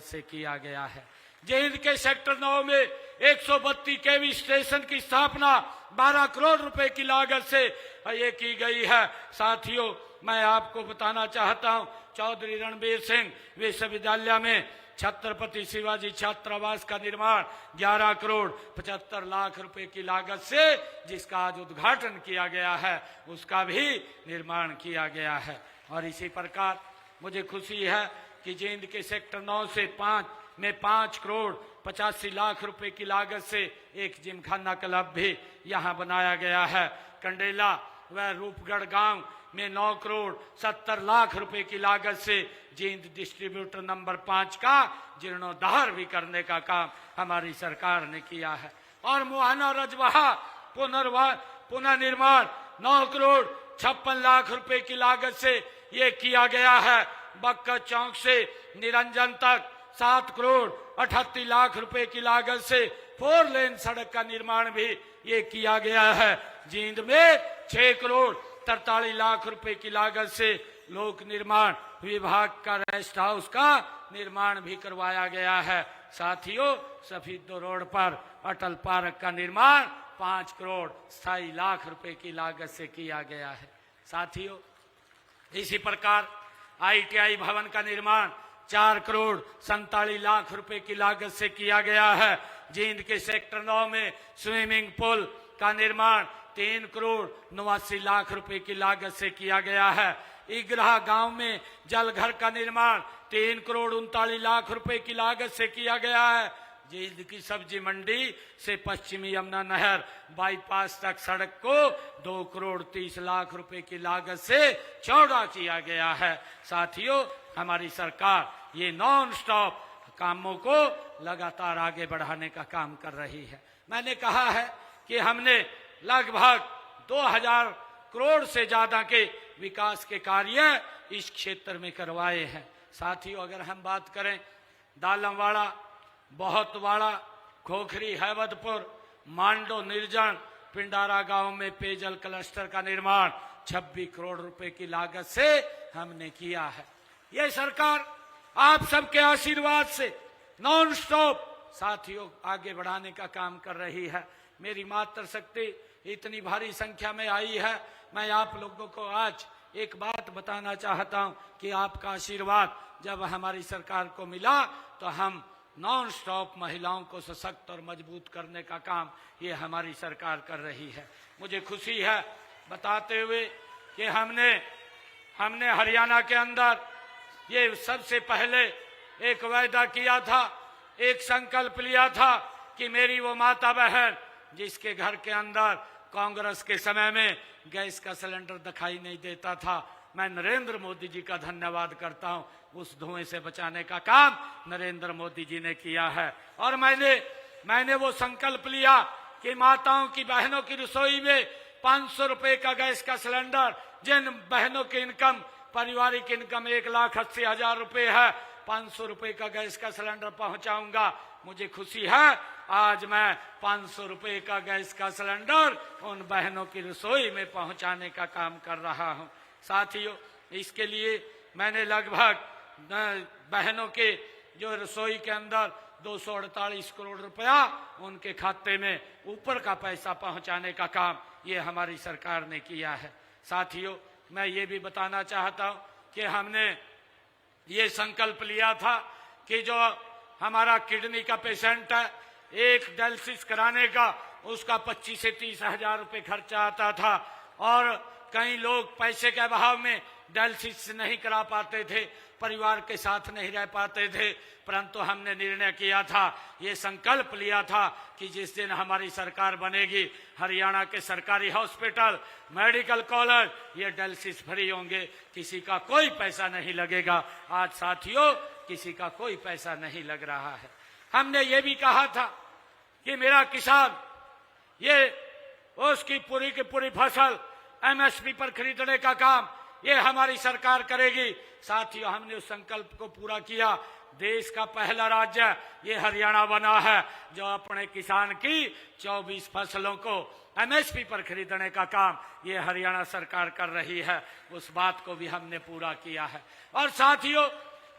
से किया गया है। जहिंद के सेक्टर 9 में 132 केवी स्टेशन की स्थापना 12 करोड़ रुपए की लागत से ये की गई है। साथियों, मैं आपको बताना चाहता हूं, चौधरी रणबीर सिंह विश्वविद्यालय में छत्रपति शिवाजी छात्रावास का निर्माण 11 करोड़ 75 लाख रुपए की लागत से, जिसका आज उद्घाटन किया गया है, उसका भी निर्माण किया गया है। और इसी प्रकार मुझे खुशी है कि जींद के सेक्टर 9 से 5 में 5 करोड़ 85 लाख रुपए की लागत से एक जिमखाना क्लब भी यहां बनाया गया है। कंडेला व रूपगढ़ गांव में 9 करोड़ 70 लाख रुपए की लागत से जींद डिस्ट्रीब्यूटर नंबर 5 का जीर्णोद्धार भी करने का काम हमारी सरकार ने किया है। और मुहाना रजवाहा पुनर्निर्माण 9 करोड़ 56 लाख रुपए की लागत से ये किया गया है। बक्का चौक से निरंजन तक 7 करोड़ 38 लाख रुपए की लागत से 4 लेन सड़क का निर्माण भी ये किया गया है। जींद में 6 करोड़ 43 लाख रुपए की लागत से लोक निर्माण विभाग का रेस्ट हाउस का निर्माण भी करवाया गया है। साथियों, सफीदो रोड पर अटल पार्क का निर्माण 5 करोड़ 27 लाख रुपए की लागत से किया गया है। साथियों, इसी प्रकार ITI भवन का निर्माण 4 करोड़ 47 लाख रुपए की लागत से किया गया है। जींद के सेक्टर 9 में स्विमिंग पूल का निर्माण 3 करोड़ 89 लाख रुपए की लागत से किया गया है। इगरा गांव में जलघर का निर्माण 3 करोड़ 39 लाख रुपए की लागत से किया गया है। जींद की सब्जी मंडी से पश्चिमी यमुना नहर बाईपास तक सड़क को 2 करोड़ 30 लाख रुपए की लागत से चौड़ा किया गया है। साथियों, हमारी सरकार ये नॉन स्टॉप कामों को लगातार आगे बढ़ाने का काम कर रही है। मैंने कहा है कि हमने लगभग 2000 करोड़ से ज्यादा के विकास के कार्य इस क्षेत्र में करवाए हैं। साथियों, अगर हम बात करें दालमवाड़ा, बहुतवाड़ा, खोखरी, हैबतपुर, मांडो, निर्जन, पिंडारा गांव में पेयजल क्लस्टर का निर्माण 26 करोड़ रुपए की लागत से हमने किया है। ये सरकार आप सबके आशीर्वाद से नॉन स्टॉप साथियों आगे बढ़ाने का काम कर रही है। मेरी मातृ शक्ति इतनी भारी संख्या में आई है। मैं आप लोगों को आज एक बात बताना चाहता हूं कि आपका आशीर्वाद जब हमारी सरकार को मिला तो हम नॉन स्टॉप महिलाओं को सशक्त और मजबूत करने का काम ये हमारी सरकार कर रही है। मुझे खुशी है बताते हुए कि हमने हरियाणा के अंदर ये सबसे पहले एक वायदा किया था, एक संकल्प लिया था कि मेरी वो माता बहन जिसके घर के अंदर कांग्रेस के समय में गैस का सिलेंडर दिखाई नहीं देता था, मैं नरेंद्र मोदी जी का धन्यवाद करता हूं। उस धुएं से बचाने का काम नरेंद्र मोदी जी ने किया है। और मैंने वो संकल्प लिया कि माताओं की, बहनों की रसोई में 500 रुपए का गैस का सिलेंडर, जिन बहनों की इनकम, पारिवारिक इनकम 1,80,000 रुपए है, 500 रुपए का गैस का सिलेंडर पहुंचाऊंगा। मुझे खुशी है आज मैं 500 रुपए का गैस का सिलेंडर उन बहनों की रसोई में पहुंचाने का काम कर रहा हूं। साथियों, इसके लिए मैंने लगभग बहनों के जो रसोई के अंदर 248 करोड़ रुपया उनके खाते में ऊपर का पैसा पहुंचाने का काम ये हमारी सरकार ने किया है। साथियों, मैं ये भी बताना चाहता हूं कि हमने ये संकल्प लिया था कि जो हमारा किडनी का पेशेंट है, एक डायलिसिस कराने का उसका 25 से 30 हजार रुपये खर्चा आता था और कई लोग पैसे के अभाव में डायलिसिस नहीं करा पाते थे, परिवार के साथ नहीं रह पाते थे। परंतु हमने निर्णय किया था, ये संकल्प लिया था कि जिस दिन हमारी सरकार बनेगी, हरियाणा के सरकारी हॉस्पिटल, मेडिकल कॉलेज ये डायलिसिस फ्री होंगे, किसी का कोई पैसा नहीं लगेगा। आज साथियों, किसी का कोई पैसा नहीं लग रहा है। हमने ये भी कहा था कि मेरा किसान ये उसकी पूरी की पूरी फसल MSP पर खरीदने का काम ये हमारी सरकार करेगी। साथियों, हमने उस संकल्प को पूरा किया। देश का पहला राज्य ये हरियाणा बना है जो अपने किसान की 24 फसलों को MSP पर खरीदने का काम ये हरियाणा सरकार कर रही है। उस बात को भी हमने पूरा किया है। और साथियों,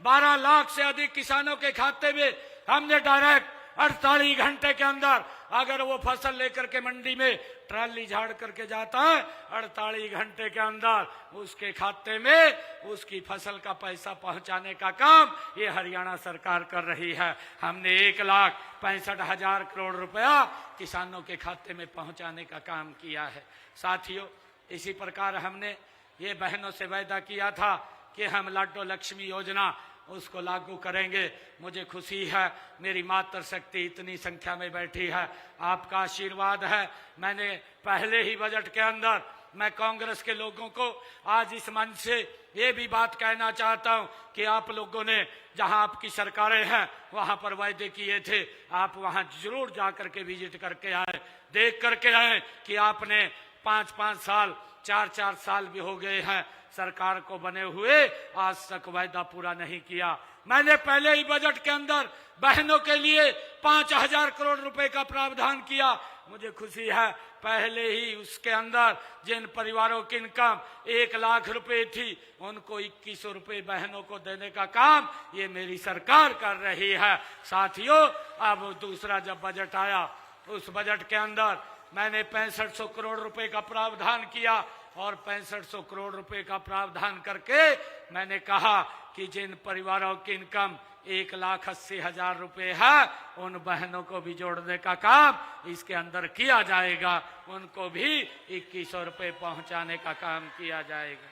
12 लाख से अधिक किसानों के खाते में हमने डायरेक्ट 48 घंटे के अंदर, अगर वो फसल लेकर के मंडी में ट्राली झाड़ करके जाता है, 48 घंटे के अंदर उसके खाते में उसकी फसल का पैसा पहुंचाने का काम ये हरियाणा सरकार कर रही है। हमने 1,65,000 करोड़ रुपया किसानों के खाते में पहुंचाने का काम किया है। साथियों, इसी प्रकार हमने ये बहनों से वायदा किया था कि हम लाडो लक्ष्मी योजना उसको लागू करेंगे। मुझे खुशी है, मेरी मातृशक्ति इतनी संख्या में बैठी है, आपका आशीर्वाद है। मैंने पहले ही बजट के अंदर मैं कांग्रेस के लोगों को आज इस मंच से ये भी बात कहना चाहता हूं कि आप लोगों ने जहां आपकी सरकारें हैं वहां पर वायदे किए थे, आप वहां जरूर जाकर के विजिट करके आए, देख करके आए कि आपने 5-5 साल 4-4 साल भी हो गए हैं सरकार को बने हुए, आज तक वायदा पूरा नहीं किया। मैंने पहले ही बजट के अंदर बहनों के लिए 5,000 करोड़ रुपए का प्रावधान किया। मुझे खुशी है, पहले ही उसके अंदर जिन परिवारों की इनकम 1 लाख रुपए थी उनको 2100 रुपए बहनों को देने का काम ये मेरी सरकार कर रही है। साथियों, अब दूसरा जब बजट आया उस बजट के अंदर मैंने 6500 करोड़ रुपए का प्रावधान किया और 6500 करोड़ रुपए का प्रावधान करके मैंने कहा कि जिन परिवारों की इनकम 1,80,000 रुपए है उन बहनों को भी जोड़ने का काम इसके अंदर किया जाएगा, उनको भी 2100 रुपए पहुंचाने का काम किया जाएगा।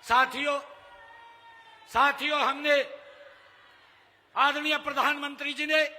साथियों, हमने आदरणीय प्रधानमंत्री जी ने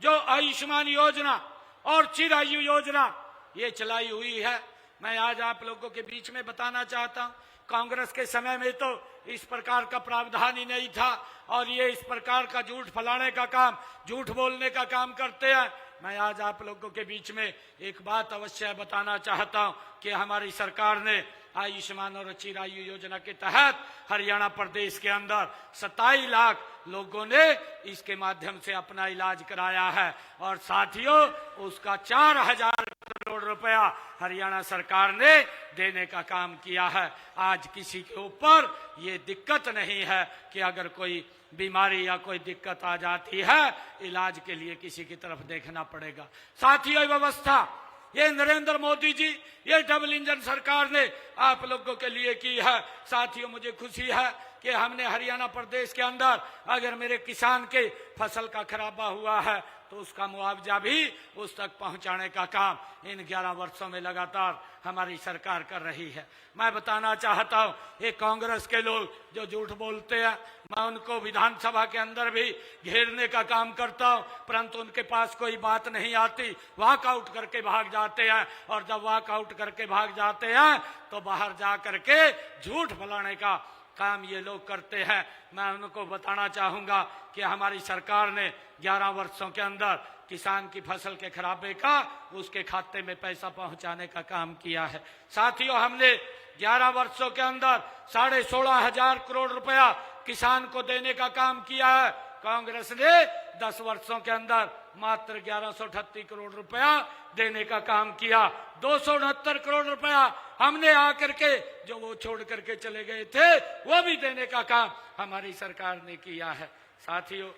जो आयुष्मान योजना और चिरायु योजना ये चलाई हुई है, मैं आज आप लोगों के बीच में बताना चाहता हूं, कांग्रेस के समय में तो इस प्रकार का प्रावधान ही नहीं था और ये इस प्रकार का झूठ फैलाने का काम, झूठ बोलने का काम करते हैं। मैं आज आप लोगों के बीच में एक बात अवश्य बताना चाहता हूं कि हमारी सरकार ने आयुष्मान और चिरायु योजना के तहत हरियाणा प्रदेश के अंदर 27 लाख लोगों ने इसके माध्यम से अपना इलाज कराया है और साथियों उसका 4,000 करोड़ रुपया हरियाणा सरकार ने देने का काम किया है। आज किसी के ऊपर ये दिक्कत नहीं है कि अगर कोई बीमारी या कोई दिक्कत आ जाती है इलाज के लिए किसी की तरफ देखना पड़ेगा। साथियों, व्यवस्था ये नरेंद्र मोदी जी, ये डबल इंजन सरकार ने आप लोगों के लिए की है। साथियों, मुझे खुशी है कि हमने हरियाणा प्रदेश के अंदर अगर मेरे किसान के फसल का खराबा हुआ है तो उसका मुआवजा भी उस तक पहुंचाने का काम इन 11 वर्षों में लगातार हमारी सरकार कर रही है। मैं बताना चाहता हूं, ये कांग्रेस के लोग जो झूठ बोलते हैं, मैं उनको विधानसभा के अंदर भी घेरने का काम करता हूं, परंतु उनके पास कोई बात नहीं आती, वॉकआउट करके भाग जाते हैं और जब वॉकआउट करके भाग जाते हैं तो बाहर जा करके झूठ फैलाने का काम ये लोग करते हैं। मैं उनको बताना चाहूंगा कि हमारी सरकार ने 11 वर्षों के अंदर किसान की फसल के खराबे का उसके खाते में पैसा पहुंचाने का काम किया है। साथियों, हमने 11 वर्षों के अंदर 16,500 करोड़ रुपया किसान को देने का काम किया है। कांग्रेस ने 10 वर्षों के अंदर मात्र 1138 करोड़ रुपया देने का काम किया। 269 करोड़ रुपया हमने आकर के जो वो छोड़ करके चले गए थे वो भी देने का काम हमारी सरकार ने किया है। साथियों,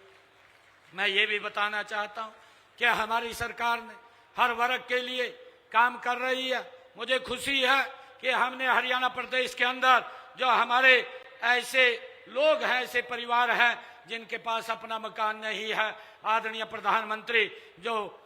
मैं ये भी बताना चाहता हूं कि हमारी सरकार ने हर वर्ग के लिए काम कर रही है। मुझे खुशी है कि हमने हरियाणा प्रदेश के अंदर जो हमारे ऐसे लोग हैं, ऐसे परिवार हैं जिनके पास अपना मकान नहीं है, आदरणीय प्रधानमंत्री जो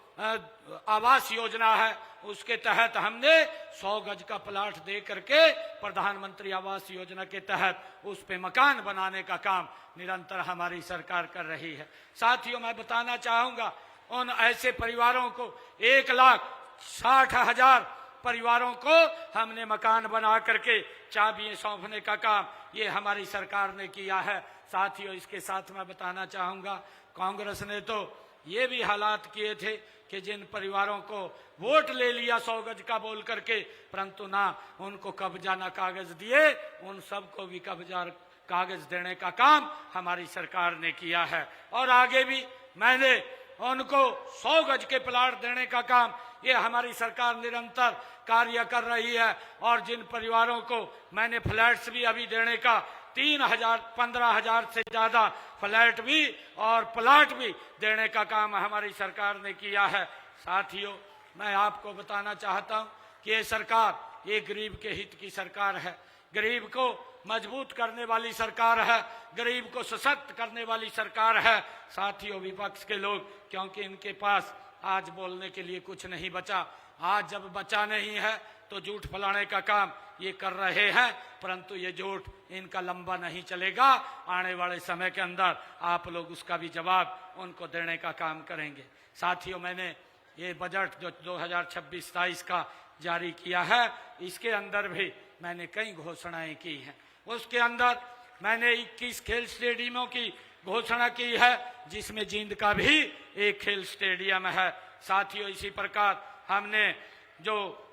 आवास योजना है उसके तहत हमने 100 गज का प्लाट दे करके प्रधानमंत्री आवास योजना के तहत उस पे मकान बनाने का काम निरंतर हमारी सरकार कर रही है। साथियों, मैं बताना चाहूंगा उन ऐसे परिवारों को 1,60,000 परिवारों को हमने मकान बना करके चाबियां सौंपने का काम ये हमारी सरकार ने किया है। साथियों, इसके साथ मैं बताना चाहूंगा कांग्रेस ने तो ये भी हालात किए थे कि जिन परिवारों को वोट ले लिया 100 गज का बोल करके, परंतु ना उनको कब्जा ना कागज दिए, उन सबको भी कब्जा कागज देने का काम हमारी सरकार ने किया है। और आगे भी मैंने उनको 100 गज के प्लाट देने का काम ये हमारी सरकार निरंतर कार्य कर रही है। और जिन परिवारों को मैंने फ्लैट्स भी अभी देने का 15,000 से ज्यादा फ्लैट भी और प्लाट भी देने का काम हमारी सरकार ने किया है। साथियों, मैं आपको बताना चाहता हूं कि ये सरकार ये गरीब के हित की सरकार है, गरीब को मजबूत करने वाली सरकार है, गरीब को सशक्त करने वाली सरकार है। साथियों, विपक्ष के लोग, क्योंकि इनके पास आज बोलने के लिए कुछ नहीं बचा, आज जब बचा नहीं है तो झूठ फैलाने का काम ये कर रहे हैं, परंतु ये झूठ इनका लंबा नहीं चलेगा। आने वाले समय के अंदर आप लोग उसका भी जवाब उनको देने का काम करेंगे। साथियों, मैंने ये बजट जो 2026-27 का जारी किया है, इसके अंदर भी मैंने कई घोषणाएं की हैं। उसके अंदर मैंने 21 खेल स्टेडियमों की घोषणा की है, जिसमें जींद का भी एक खेल स्टेडियम है। साथियों, इसी प्रकार हमने जो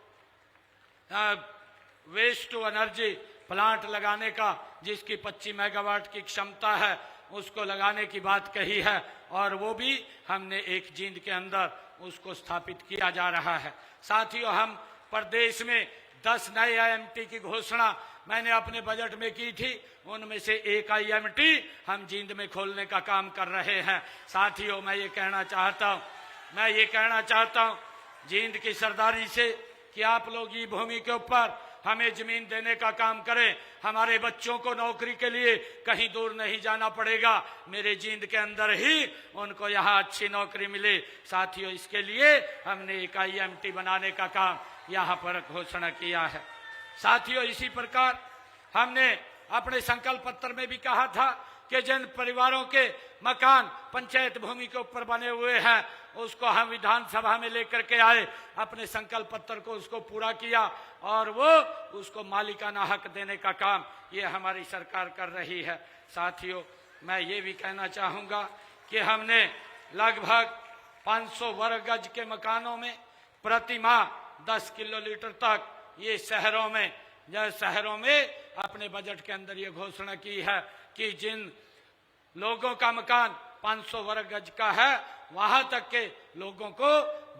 वेस्ट टू एनर्जी प्लांट लगाने का, जिसकी 25 मेगावाट की क्षमता है, उसको लगाने की बात कही है, और वो भी हमने एक जींद के अंदर उसको स्थापित किया जा रहा है। साथियों, हम प्रदेश में 10 नए IMT की घोषणा मैंने अपने बजट में की थी, उनमें से एक IMT हम जींद में खोलने का काम कर रहे हैं। साथियों, मैं ये कहना चाहता हूं जींद की सरदारी से कि आप लोग ये भूमि के ऊपर हमें जमीन देने का काम करें। हमारे बच्चों को नौकरी के लिए कहीं दूर नहीं जाना पड़ेगा, मेरे जींद के अंदर ही उनको यहाँ अच्छी नौकरी मिले। साथियों, इसके लिए हमने एक IMT बनाने का काम यहाँ पर घोषणा किया है। साथियों, इसी प्रकार हमने अपने संकल्प पत्र में भी कहा था कि जिन परिवारों के मकान पंचायत भूमि के ऊपर बने हुए हैं, उसको हम विधानसभा में लेकर के आए, अपने संकल्प पत्र को उसको पूरा किया, और वो उसको मालिकाना हक देने का काम ये हमारी सरकार कर रही है। साथियों, मैं ये भी कहना चाहूंगा कि हमने लगभग 500 वर्ग गज के मकानों में प्रति माह 10 किलोलीटर तक ये शहरों में अपने बजट के अंदर ये घोषणा की है कि जिन लोगों का मकान 500 वर्ग गज का है, वहां तक के लोगों को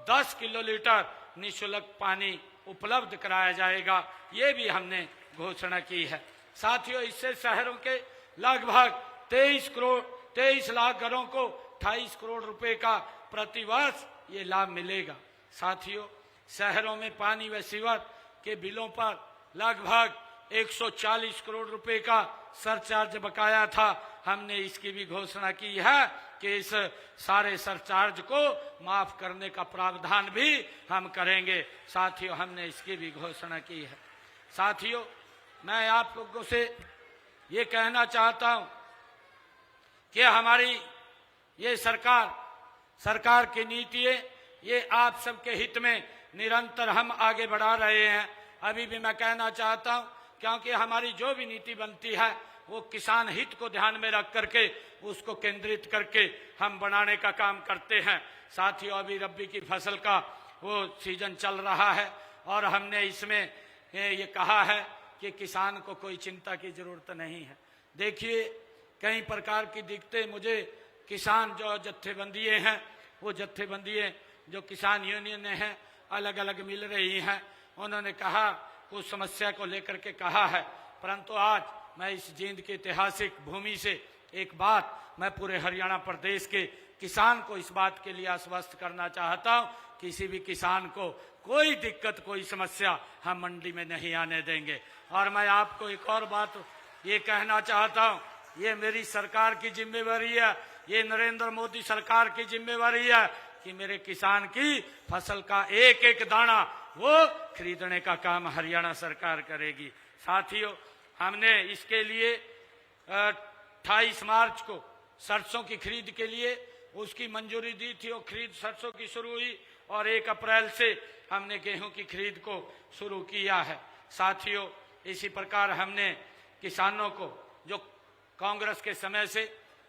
10 किलोलीटर निःशुल्क पानी उपलब्ध कराया जाएगा, ये भी हमने घोषणा की है। साथियों, इससे शहरों के लगभग 23 लाख घरों को 28 करोड़ रुपए का प्रतिवर्ष ये लाभ मिलेगा। साथियों, शहरों में पानी व सीवर के बिलों पर लगभग 140 करोड़ रुपए का सरचार्ज बकाया था, हमने इसकी भी घोषणा की है कि इस सारे सरचार्ज को माफ करने का प्रावधान भी हम करेंगे। साथियों, हमने इसकी भी घोषणा की है। साथियों, मैं आप लोगों से ये कहना चाहता हूं कि हमारी ये सरकार की नीतियां ये आप सबके हित में निरंतर हम आगे बढ़ा रहे हैं। अभी भी मैं कहना चाहता हूं, क्योंकि हमारी जो भी नीति बनती है वो किसान हित को ध्यान में रख करके उसको केंद्रित करके हम बनाने का काम करते हैं। साथियों, अभी रबी की फसल का वो सीजन चल रहा है, और हमने इसमें ये कहा है कि किसान को कोई चिंता की जरूरत नहीं है। देखिए, कई प्रकार की दिक्कतें मुझे किसान जो जत्थेबंदिये हैं, वो जत्थेबंदिये जो किसान यूनियन हैं अलग अलग मिल रही हैं, उन्होंने कहा कुछ समस्या को लेकर के कहा है, परंतु आज मैं इस जींद की ऐतिहासिक भूमि से एक बात मैं पूरे हरियाणा प्रदेश के किसान को इस बात के लिए आश्वस्त करना चाहता हूं, किसी भी किसान को कोई दिक्कत कोई समस्या हम मंडी में नहीं आने देंगे। और मैं आपको एक और बात ये कहना चाहता हूं, ये मेरी सरकार की जिम्मेवारी है, ये नरेंद्र मोदी सरकार की जिम्मेवारी है कि मेरे किसान की फसल का एक एक दाना वो खरीदने का काम हरियाणा सरकार करेगी। साथियों, हमने इसके लिए 28 मार्च को सरसों की खरीद के लिए उसकी मंजूरी दी थी, वो खरीद सरसों की शुरू हुई, और 1 अप्रैल से हमने गेहूं की खरीद को शुरू किया है। साथियों, इसी प्रकार हमने किसानों को, जो कांग्रेस के समय से,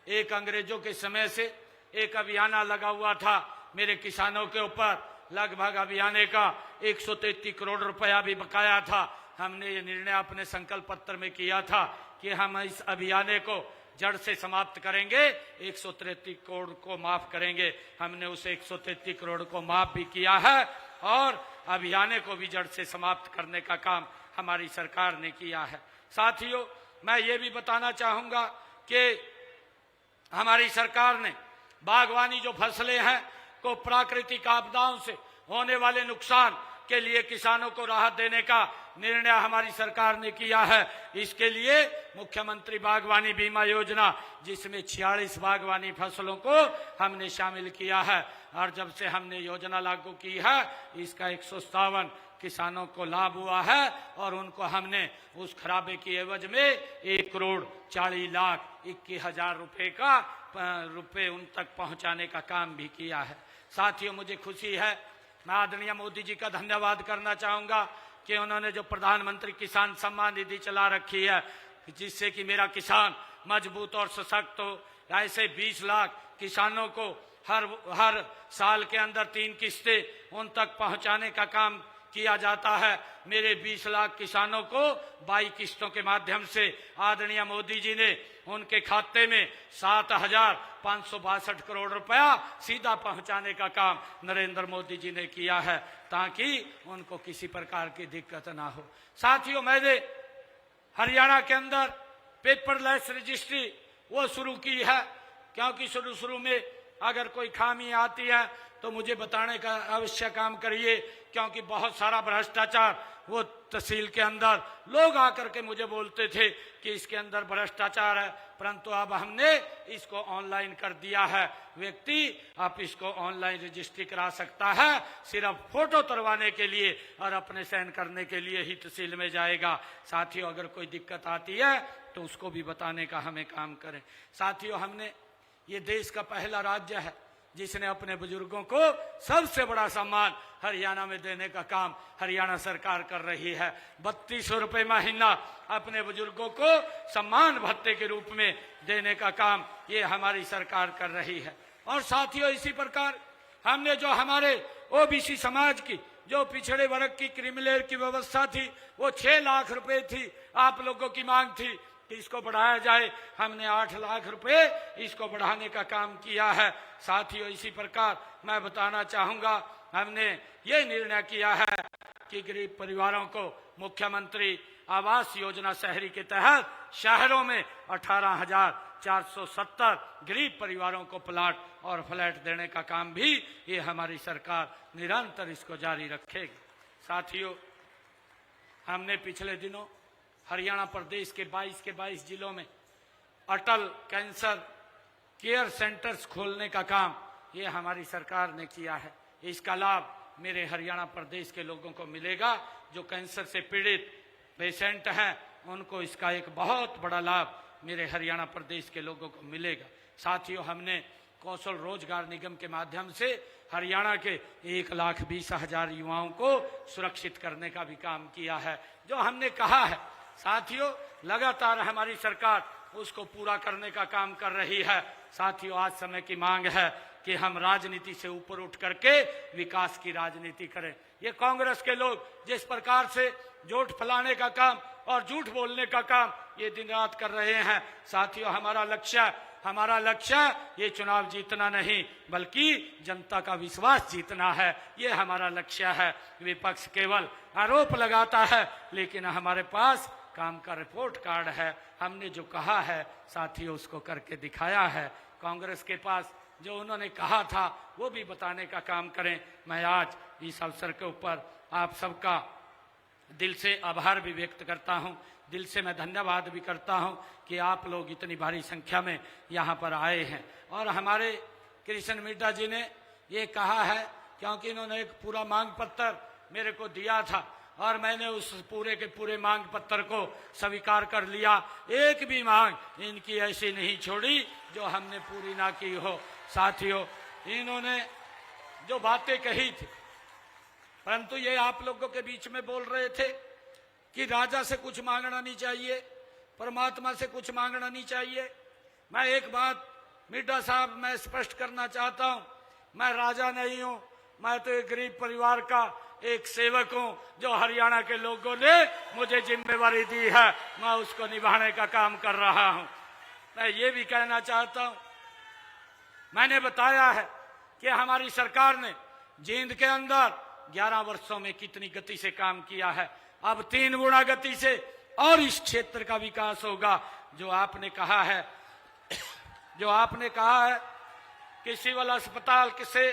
एक अंग्रेजों के समय से एक अभियान लगा हुआ था मेरे किसानों के ऊपर, लगभग अभियान का 133 करोड़ रुपया भी बकाया था। हमने ये निर्णय अपने संकल्प पत्र में किया था कि हम इस अभियान को जड़ से समाप्त करेंगे, 133 करोड़ को माफ करेंगे। हमने उस 133 करोड़ को माफ भी किया है, और अभियान को भी जड़ से समाप्त करने का काम हमारी सरकार ने किया है। साथियों, मैं ये भी बताना चाहूंगा कि हमारी सरकार ने बागवानी जो फसलें हैं को प्राकृतिक आपदाओं से होने वाले नुकसान के लिए किसानों को राहत देने का निर्णय हमारी सरकार ने किया है। इसके लिए मुख्यमंत्री बागवानी बीमा योजना, जिसमें 46 बागवानी फसलों को हमने शामिल किया है, और जब से हमने योजना लागू की है इसका 157 किसानों को लाभ हुआ है, और उनको हमने उस खराबे की एवज में 1,40,21,000 रुपए उन तक पहुंचाने का काम भी किया है। साथियों, मुझे खुशी है, मैं आदरणीय मोदी जी का धन्यवाद करना चाहूंगा कि उन्होंने जो प्रधानमंत्री किसान सम्मान निधि चला रखी है, जिससे कि मेरा किसान मजबूत और सशक्त हो। ऐसे 20 लाख किसानों को हर साल के अंदर 3 किस्तें उन तक पहुंचाने का काम किया जाता है। मेरे 20 लाख किसानों को 22 किस्तों के माध्यम से आदरणीय मोदी जी ने उनके खाते में 7,562 करोड़ रुपया सीधा पहुंचाने का काम नरेंद्र मोदी जी ने किया है, ताकि उनको किसी प्रकार की दिक्कत ना हो। साथियों, मैंने हरियाणा के अंदर पेपरलेस रजिस्ट्री वो शुरू की है, क्योंकि शुरू में अगर कोई खामी आती है तो मुझे बताने का अवश्य काम करिए, क्योंकि बहुत सारा भ्रष्टाचार वो तहसील के अंदर लोग आकर के मुझे बोलते थे कि इसके अंदर भ्रष्टाचार है, परंतु अब हमने इसको ऑनलाइन कर दिया है। व्यक्ति आप इसको ऑनलाइन रजिस्ट्री करा सकता है, सिर्फ फोटो तरवाने के लिए और अपने साइन करने के लिए ही तहसील में जाएगा। साथियों, अगर कोई दिक्कत आती है तो उसको भी बताने का हमें काम करें। साथियों, हमने ये देश का पहला राज्य है जिसने अपने बुजुर्गों को सबसे बड़ा सम्मान हरियाणा में देने का काम हरियाणा सरकार कर रही है। 3200 रुपये महीना अपने बुजुर्गों को सम्मान भत्ते के रूप में देने का काम ये हमारी सरकार कर रही है। और साथियों, इसी प्रकार हमने जो हमारे ओबीसी समाज की जो पिछड़े वर्ग की क्रिमिलेयर की व्यवस्था थी, वो 6 लाख रुपए थी, आप लोगों की मांग थी कि इसको बढ़ाया जाए। हमने 8 लाख रुपए इसको बढ़ाने का काम किया है। साथियों, इसी प्रकार मैं बताना चाहूंगा, हमने ये निर्णय किया है कि गरीब परिवारों को मुख्यमंत्री आवास योजना शहरी के तहत शहरों में 18,470 गरीब परिवारों को प्लाट और फ्लैट देने का काम भी ये हमारी सरकार निरंतर इसको जारी रखेगी। साथियों, हमने पिछले दिनों हरियाणा प्रदेश के 22 जिलों में अटल कैंसर केयर सेंटर्स खोलने का काम ये हमारी सरकार ने किया है। इसका लाभ मेरे हरियाणा प्रदेश के लोगों को मिलेगा। जो कैंसर से पीड़ित पेशेंट हैं उनको इसका एक बहुत बड़ा लाभ मेरे हरियाणा प्रदेश के लोगों को मिलेगा। साथियों, हमने कौशल रोजगार निगम के माध्यम से हरियाणा के 1,20,000 युवाओं को सुरक्षित करने का भी काम किया है। जो हमने कहा है साथियों, लगातार हमारी सरकार उसको पूरा करने का काम कर रही है। साथियों, आज समय की मांग है कि हम राजनीति से ऊपर उठ करके विकास की राजनीति करें। ये कांग्रेस के लोग जिस प्रकार से झूठ फैलाने का काम और झूठ बोलने का काम ये दिन रात कर रहे हैं। साथियों, हमारा लक्ष्य ये चुनाव जीतना नहीं बल्कि जनता का विश्वास जीतना है, ये हमारा लक्ष्य है। विपक्ष केवल आरोप लगाता है, लेकिन हमारे पास काम का रिपोर्ट कार्ड है। हमने जो कहा है साथियों उसको करके दिखाया है। कांग्रेस के पास जो उन्होंने कहा था वो भी बताने का काम करें। मैं आज इस अवसर के ऊपर आप सबका दिल से आभार भी व्यक्त करता हूं, दिल से मैं धन्यवाद भी करता हूं कि आप लोग इतनी भारी संख्या में यहां पर आए हैं। और हमारे कृष्ण मिड्डा जी ने ये कहा है, क्योंकि इन्होंने एक पूरा मांग पत्र मेरे को दिया था और मैंने उस पूरे के पूरे मांग पत्र को स्वीकार कर लिया। एक भी मांग इनकी ऐसी नहीं छोड़ी जो हमने पूरी ना की हो। साथियों, इन्होंने जो बातें कही थी, परंतु ये आप लोगों के बीच में बोल रहे थे कि राजा से कुछ मांगना नहीं चाहिए, परमात्मा से कुछ मांगना नहीं चाहिए। मैं एक बात मिड्डा साहब मैं स्पष्ट करना चाहता हूं, मैं राजा नहीं हूं, मैं तो एक गरीब परिवार का एक सेवक हूं। जो हरियाणा के लोगों ने मुझे जिम्मेवारी दी है मैं उसको निभाने का काम कर रहा हूं। मैं ये भी कहना चाहता हूं, मैंने बताया है कि हमारी सरकार ने जींद के अंदर 11 वर्षों में कितनी गति से काम किया है। अब 3 गुना गति से और इस क्षेत्र का विकास होगा। जो आपने कहा है कि सिविल अस्पताल से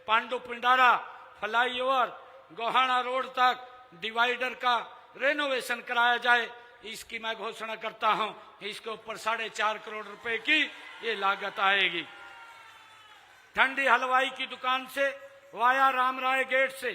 पांडु पिंडारा फ्लाईओवर गोहाना रोड तक डिवाइडर का रेनोवेशन कराया जाए, इसकी मैं घोषणा करता हूं। इसके ऊपर 4.5 करोड़ रुपए की ये लागत आएगी। ठंडी हलवाई की दुकान से वाया रामराय गेट से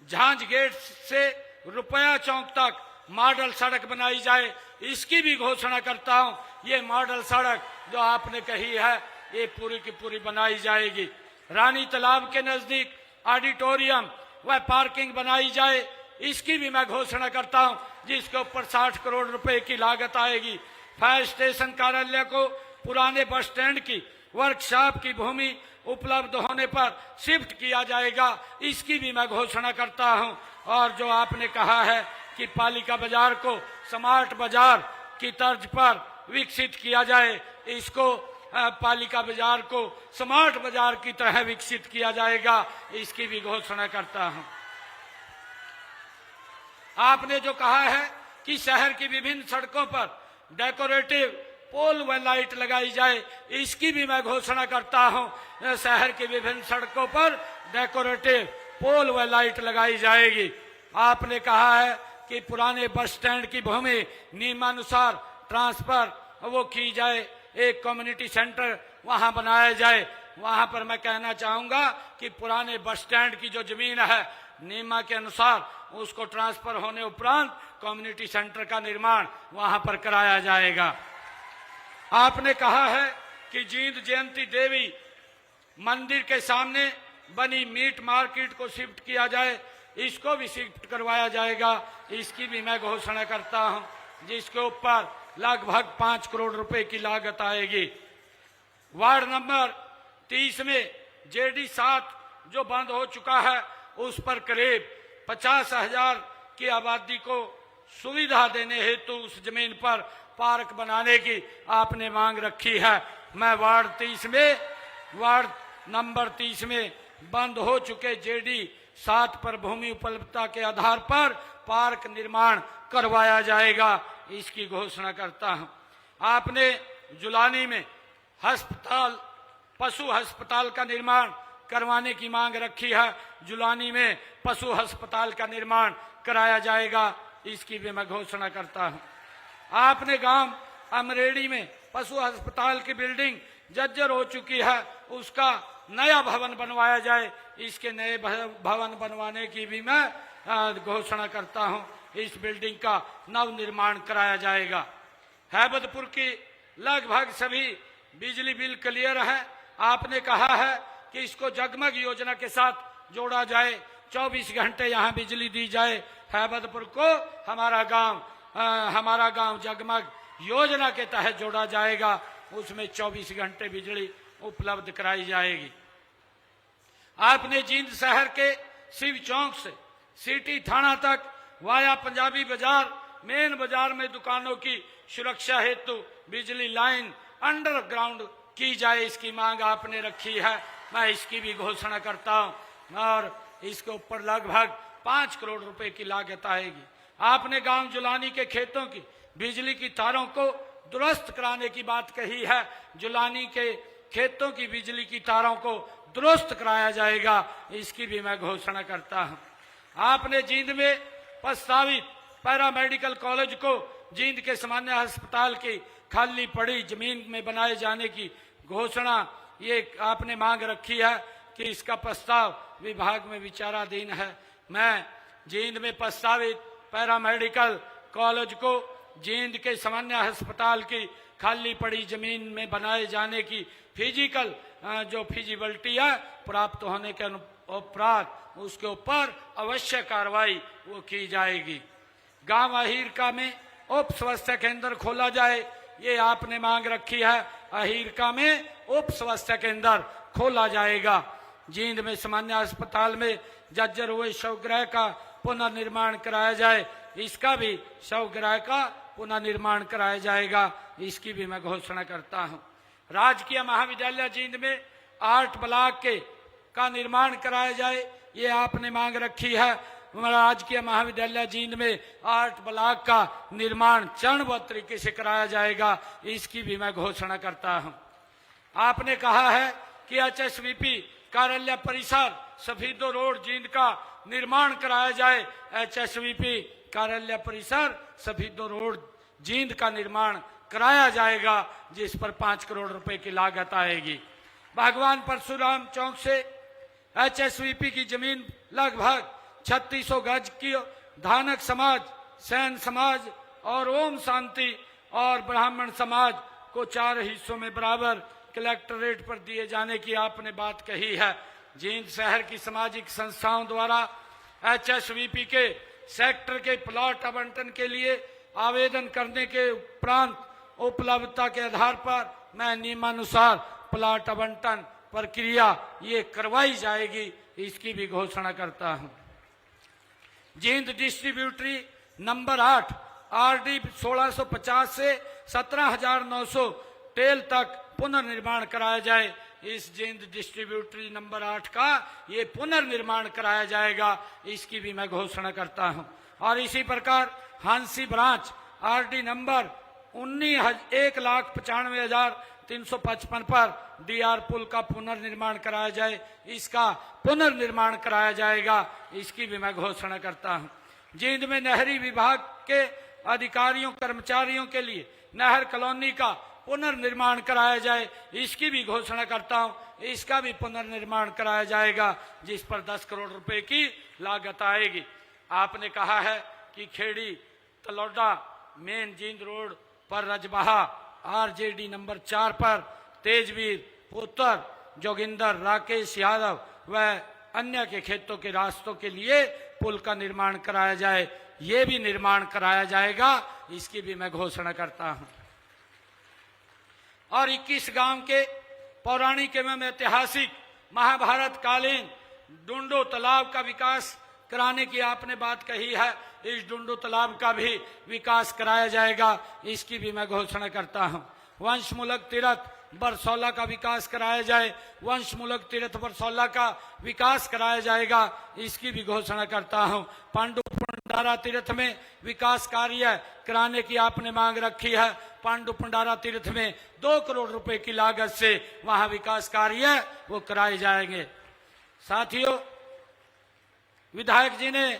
झांझ गेट से रुपया चौक तक मॉडल सड़क बनाई जाए, इसकी भी घोषणा करता हूं। ये मॉडल सड़क जो आपने कही है ये पूरी की पूरी बनाई जाएगी। रानी तालाब के नजदीक ऑडिटोरियम व पार्किंग बनाई जाए, इसकी भी मैं घोषणा करता हूं, जिसके ऊपर 60 करोड़ रुपए की लागत आएगी। फायर स्टेशन कार्यालय को पुराने बस स्टैंड की वर्कशॉप की भूमि उपलब्ध होने पर शिफ्ट किया जाएगा, इसकी भी मैं घोषणा करता हूं। और जो आपने कहा है कि पालिका बाजार को स्मार्ट बाजार की तर्ज पर विकसित किया जाए, इसको पालिका बाजार को स्मार्ट बाजार की तरह विकसित किया जाएगा, इसकी भी घोषणा करता हूं। आपने जो कहा है कि शहर की विभिन्न सड़कों पर डेकोरेटिव पोल व लाइट लगाई जाए, इसकी भी मैं घोषणा करता हूं। शहर की विभिन्न सड़कों पर डेकोरेटिव पोल व लाइट लगाई जाएगी। आपने कहा है कि पुराने बस स्टैंड की भूमि नियमानुसार ट्रांसफर वो की जाए, एक कम्युनिटी सेंटर वहां बनाया जाए। वहां पर मैं कहना चाहूंगा कि पुराने बस स्टैंड की जो जमीन है नियमा के अनुसार उसको ट्रांसफर होने उपरांत कम्युनिटी सेंटर का निर्माण वहां पर कराया जाएगा। आपने कहा है कि जींद जयंती देवी मंदिर के सामने बनी मीट मार्केट को शिफ्ट किया जाए, इसको भी शिफ्ट करवाया जाएगा, इसकी भी मैं घोषणा करता हूं, जिसके ऊपर लगभग 5 करोड़ रुपए की लागत आएगी। वार्ड नंबर 30 में जेडी 7 जो बंद हो चुका है, उस पर करीब 50,000 की आबादी को सुविधा देने हेतु उस जमीन पर पार्क बनाने की आपने मांग रखी है। मैं वार्ड नंबर 30 में बंद हो चुके जेडी 7 पर भूमि उपलब्धता के आधार पर पार्क निर्माण करवाया जाएगा, इसकी घोषणा करता हूं। आपने जुलानी में पशु अस्पताल का निर्माण करवाने की मांग रखी है, जुलानी में पशु अस्पताल का निर्माण कराया जाएगा, इसकी भी मैं घोषणा करता हूं। आपने गांव अमरेडी में पशु अस्पताल की बिल्डिंग जर्जर हो चुकी है, उसका नया भवन बनवाया जाए, इसके नए भवन बनवाने की भी मैं घोषणा करता हूं। इस बिल्डिंग का नव निर्माण कराया जाएगा। हैबतपुर की लगभग सभी बिजली बिल क्लियर है। आपने कहा है कि इसको जगमग योजना के साथ जोड़ा जाए, 24 घंटे यहाँ बिजली दी जाए। हैबतपुर को हमारा गांव जगमग योजना के तहत जोड़ा जाएगा, उसमें 24 घंटे बिजली उपलब्ध कराई जाएगी। आपने जींद शहर के शिव चौक से सिटी थाना तक वाया पंजाबी बाजार मेन बाजार में दुकानों की सुरक्षा हेतु बिजली लाइन अंडरग्राउंड की जाए, इसकी मांग आपने रखी है, मैं इसकी भी घोषणा करता हूं। और इसके ऊपर लगभग 5 करोड़ रुपए की लागत आएगी। आपने गांव जुलानी के खेतों की बिजली की तारों को दुरुस्त कराने की बात कही है, जुलानी के खेतों की बिजली की तारों को दुरुस्त कराया जाएगा, इसकी भी मैं घोषणा करता हूं। आपने जींद में प्रस्तावित पैरामेडिकल कॉलेज को जींद के सामान्य अस्पताल की खाली पड़ी जमीन में बनाए जाने की घोषणा ये आपने मांग रखी है कि इसका प्रस्ताव विभाग में विचाराधीन है। मैं जींद में प्रस्तावित पैरामेडिकल कॉलेज को जींद के सामान्य अस्पताल की खाली पड़ी जमीन में बनाए जाने की फिजिकल जो फिजिबिलिटी है प्राप्त होने के उपरांत उसके ऊपर अवश्य कार्रवाई वो की जाएगी। गांव अहीरका में उप स्वास्थ्य केंद्र खोला जाए, ये आपने मांग रखी है। अहीरका में उप स्वास्थ्य केंद्र खोला जाएगा। जींद में सामान्य अस्पताल में जर्जर हुए शवगृह का पुनर्निर्माण कराया जाए, इसका भी शवगृह का पुनर्निर्माण कराया जाएगा, इसकी भी मैं घोषणा करता हूं। राजकीय महाविद्यालय जींद में 8 ब्लॉक का निर्माण कराया जाए, ये आपने मांग रखी है। राजकीय महाविद्यालय जींद में 8 ब्लॉक का निर्माण चरणबद्ध तरीके से कराया जाएगा, इसकी भी मैं घोषणा करता हूं। आपने कहा है कि HSVP कार्यालय परिसर सफीदो रोड जींद का निर्माण कराया जाए। HSVP कार्यालय परिसर सफीदो रोड जींद का निर्माण कराया जाएगा, जिस पर 5 करोड़ रुपए की लागत आएगी। भगवान परशुराम चौक से HSVP की जमीन लगभग 3600 गज की धानक समाज, सैन समाज और ओम शांति और ब्राह्मण समाज को 4 हिस्सों में बराबर कलेक्टरेट पर दिए जाने की आपने बात कही है। जींद शहर की सामाजिक संस्थाओं द्वारा HSVP के सेक्टर के प्लॉट आवंटन के लिए आवेदन करने के उपरांत उपलब्धता के आधार पर मैं नियमानुसार प्लॉट आवंटन प्रक्रिया ये करवाई जाएगी, इसकी भी घोषणा करता हूं। जींद डिस्ट्रीब्यूटरी नंबर 8 RD 1650 से 17,900 टेल तक पुनर्निर्माण कराया जाए। इस जींद डिस्ट्रीब्यूटरी नंबर 8 का ये पुनर्निर्माण कराया जाएगा, इसकी भी मैं घोषणा करता हूं। और इसी प्रकार हांसी ब्रांच RD नंबर 1,95,355 पर DR पुल का पुनर्निर्माण कराया जाए, इसका पुनर्निर्माण कराया जाएगा, इसकी भी मैं घोषणा करता हूं। जींद में नहरी विभाग के अधिकारियों कर्मचारियों के लिए नहर कॉलोनी का पुनर्निर्माण कराया जाए, इसकी भी घोषणा करता हूं, इसका भी पुनर्निर्माण कराया जाएगा, जिस पर 10 करोड़ रुपए की लागत आएगी। आपने कहा है कि खेड़ी तलौडा मेन जींद रोड पर रजबहा RJD नंबर 4 पर तेजवीर पुत्र जोगिंदर राकेश यादव व अन्य के खेतों के रास्तों के लिए पुल का निर्माण कराया जाए, ये भी निर्माण कराया जाएगा, इसकी भी मैं घोषणा करता हूं। और 21 गांव के पौराणिक एवं ऐतिहासिक महाभारत कालीन डुंडो तालाब का विकास कराने की आपने बात कही है, इस डुंडो तालाब का भी विकास कराया जाएगा, इसकी भी मैं घोषणा करता हूं। वंशमूलक तीर्थ बरसौला का विकास कराया जाए, वंशमूलक तीर्थ बरसौला का विकास कराया जाएगा, इसकी भी घोषणा करता हूं। पांडु पंडारा तीर्थ में विकास कार्य कराने की आपने मांग रखी है, पांडु पंडारा तीर्थ में 2 करोड़ रुपए की लागत से वहां विकास कार्य वो कराए जाएंगे। साथियों, विधायक जी ने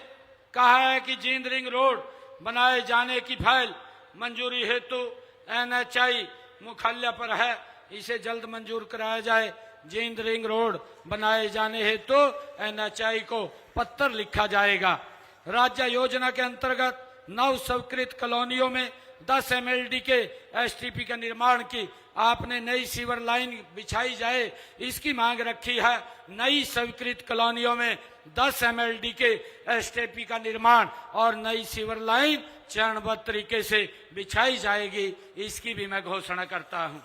कहा है कि जींद रिंग रोड बनाए जाने की फाइल मंजूरी हेतु NHI मुख्यालय पर है, इसे जल्द मंजूर कराया जाए। जींद रिंग रोड बनाए जाने हेतु NHI को पत्र लिखा जाएगा। राज्य योजना के अंतर्गत 9 स्वीकृत कॉलोनियों में 10 MLD के STP का निर्माण की आपने नई सीवर लाइन बिछाई जाए, इसकी मांग रखी है। नई स्वीकृत कॉलोनियों में 10 MLD के STP का निर्माण और नई सीवर लाइन चरणबद्ध तरीके से बिछाई जाएगी, इसकी भी मैं घोषणा करता हूं।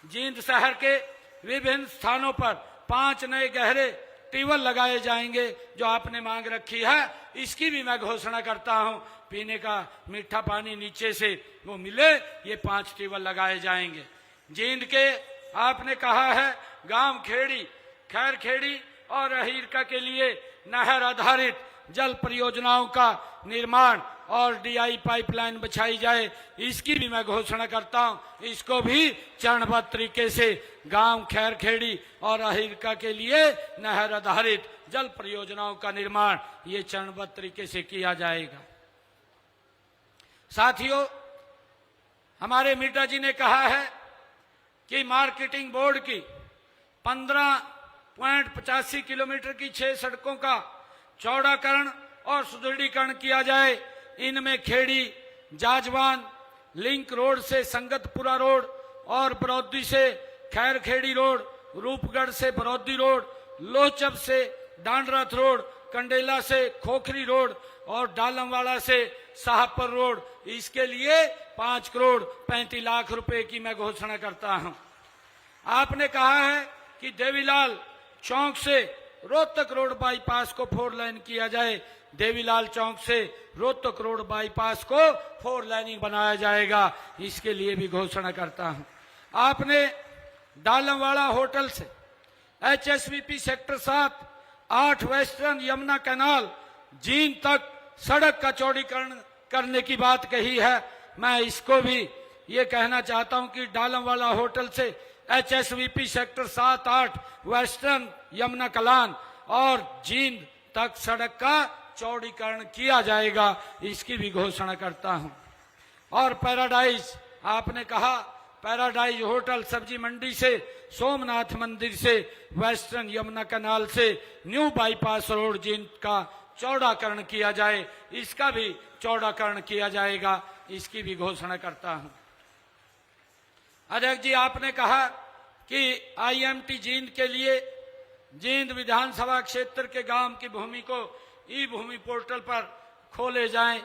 जींद शहर के विभिन्न स्थानों पर 5 नए गहरे ट्यूबवेल लगाए जाएंगे, जो आपने मांग रखी है, इसकी भी मैं घोषणा करता हूं। पीने का मीठा पानी नीचे से वो मिले, ये 5 ट्यूबवेल लगाए जाएंगे। जींद के आपने कहा है गांव खेड़ी, खैर खेड़ी और अहिरका के लिए नहर आधारित जल परियोजनाओं का निर्माण और DI पाइपलाइन बिछाई जाए, इसकी भी मैं घोषणा करता हूं। इसको भी चरणबद्ध तरीके से गांव खैर खेड़ी और अहिरका के लिए नहर आधारित जल परियोजनाओं का निर्माण ये चरणबद्ध तरीके से किया जाएगा। साथियों, हमारे मीटा जी ने कहा है कि मार्केटिंग बोर्ड की 15.85 किलोमीटर की 6 सड़कों का चौड़ाकरण और सुदृढ़ीकरण किया जाए। इनमें खेड़ी जाजवान लिंक रोड से संगतपुरा रोड और बरौदी से खैर खेड़ी रोड, रूपगढ़ से बरौदी रोड, लोचब से डांडरथ रोड, कंडेला से खोखरी रोड और डालमवाड़ा से शाहपुर रोड, इसके लिए 5 करोड़ 35 लाख रुपए की मैं घोषणा करता हूं। आपने कहा है कि देवीलाल चौक से रोहतक रोड बाईपास को 4 लाइन किया जाए, देवीलाल चौक से रोहतक रोड बाईपास को 4 लाइनिंग बनाया जाएगा, इसके लिए भी घोषणा करता हूं। आपने डालमवाड़ा होटल से HSVP sector 7 8 western Yamuna canal Jind तक सड़क का चौड़ीकरण करने की बात कही है। मैं इसको भी ये कहना चाहता हूं कि डालमवाला होटल से HSVP sector 7-8 western Yamuna Kalan और जींद तक सड़क का चौड़ीकरण किया जाएगा, इसकी भी घोषणा करता हूं। और पैराडाइज, आपने कहा पैराडाइज होटल सब्जी मंडी से सोमनाथ मंदिर से वेस्टर्न यमुना कनाल से न्यू बाईपास रोड जींद का चौड़ाकरण किया जाए, इसका भी चौड़ाकरण किया जाएगा, इसकी भी घोषणा करता हूं। अध्यक्ष जी, आपने कहा कि IMT जींद के लिए जींद विधानसभा क्षेत्र के गांव की भूमि को ई-भूमि पोर्टल पर खोले जाएं।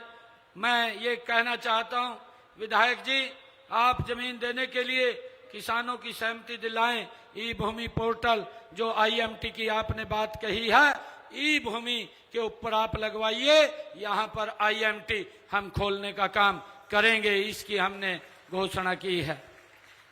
मैं ये कहना चाहता हूं विधायक जी, आप जमीन देने के लिए किसानों की सहमति दिलाएं। ई-भूमि पोर्टल जो IMT की आपने बात कही है, ई-भूमि के ऊपर आप लगवाइए, यहाँ पर IMT हम खोलने का काम करेंगे, इसकी हमने घोषणा की है।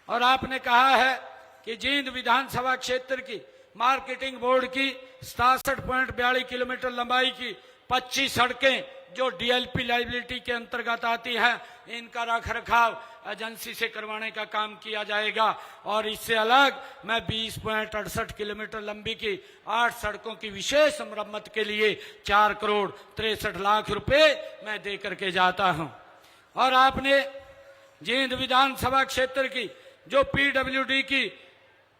और आपने कहा है कि जींद विधानसभा क्षेत्र की मार्केटिंग बोर्ड की 67.42 किलोमीटर लंबाई की 25 सड़कें जो DLP लाइबिलिटी के अंतर्गत आती हैं, इनका रख रखाव एजेंसी से करवाने का काम किया जाएगा। और इससे अलग मैं 20.68 किलोमीटर लंबी की 8 सड़कों की विशेष मरम्मत के लिए 4 करोड़ 63 लाख रुपए मैं दे करके जाता हूं। और आपने जींद विधानसभा क्षेत्र की जो PWD की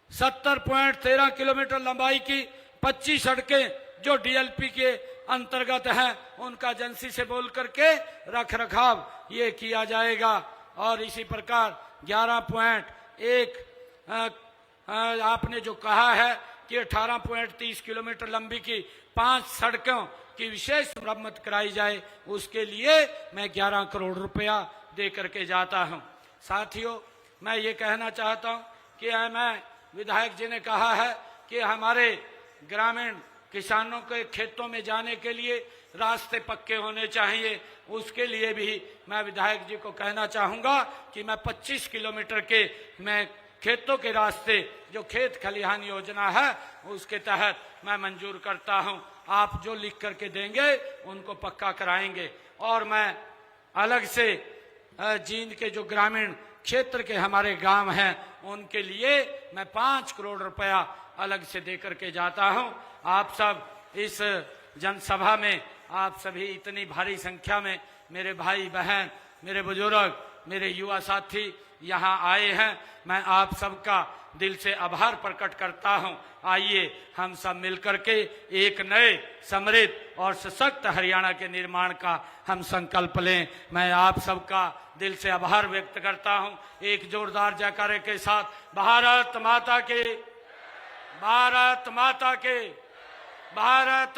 70.13 किलोमीटर लंबाई की 25 सड़कें जो DLP के अंतर्गत हैं, उनका एजेंसी से बोल करके रख रखाव ये किया जाएगा। और इसी प्रकार 11.1 आपने जो कहा है कि 18.30 किलोमीटर लंबी की 5 सड़कों की विशेष मरम्मत कराई जाए, उसके लिए मैं 11 करोड़ रुपया दे करके जाता हूं। साथियों, मैं ये कहना चाहता हूं कि मैं विधायक जी ने कहा है कि हमारे ग्रामीण किसानों के खेतों में जाने के लिए रास्ते पक्के होने चाहिए, उसके लिए भी मैं विधायक जी को कहना चाहूंगा कि मैं 25 किलोमीटर के मैं खेतों के रास्ते जो खेत खलिहान योजना है उसके तहत मैं मंजूर करता हूं। आप जो लिख करके देंगे उनको पक्का कराएंगे। और मैं अलग से जींद के जो ग्रामीण क्षेत्र के हमारे गांव हैं उनके लिए मैं 5 करोड़ रुपया अलग से दे करके जाता हूं। आप सब इस जनसभा में, आप सभी इतनी भारी संख्या में मेरे भाई बहन, मेरे बुजुर्ग, मेरे युवा साथी यहाँ आए हैं, मैं आप सबका दिल से आभार प्रकट करता हूं। आइए हम सब मिलकर के एक नए समृद्ध और सशक्त हरियाणा के निर्माण का हम संकल्प लें। मैं आप सबका दिल से आभार व्यक्त करता हूं। एक जोरदार जयकारे के साथ भारत माता के, भारत माता के, भारत